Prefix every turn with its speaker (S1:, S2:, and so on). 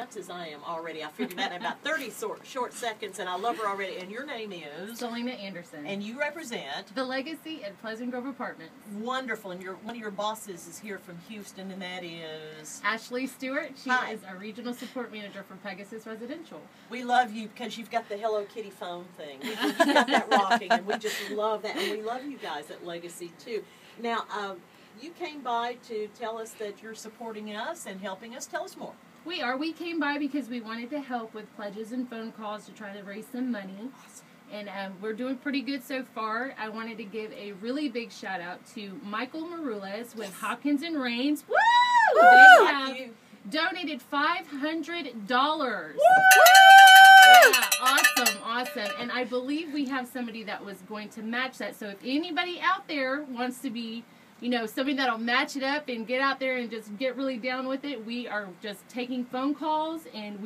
S1: nuts as I am already. I figured that in about 30 short seconds, and I love her already. And your name is?
S2: Selena Anderson.
S1: And you represent?
S2: The Legacy at Pleasant Grove Apartments.
S1: Wonderful. And one of your bosses is here from Houston, and that is?
S2: Ashley Stewart. She
S1: Hi.
S2: is our Regional Support Manager for Pegasus Residential.
S1: We love you because you've got the Hello Kitty phone thing. You've got that rocking, and we just love that. And we love you guys at Legacy, too. Now, you came by to tell us that you're supporting us and helping us. Tell us more.
S2: We are. We came by because we wanted to help with pledges and phone calls to try to raise some money.
S1: Awesome.
S2: And we're doing pretty good so far. I wanted to give a really big shout out to Michael Marules with Hopkins and Rains. Woo! They have donated $500. Woo! Yeah, awesome. And I believe we have somebody that was going to match that. So if anybody out there wants to be, somebody that'll match it up and get out there and just get really down with it, we are just taking phone calls and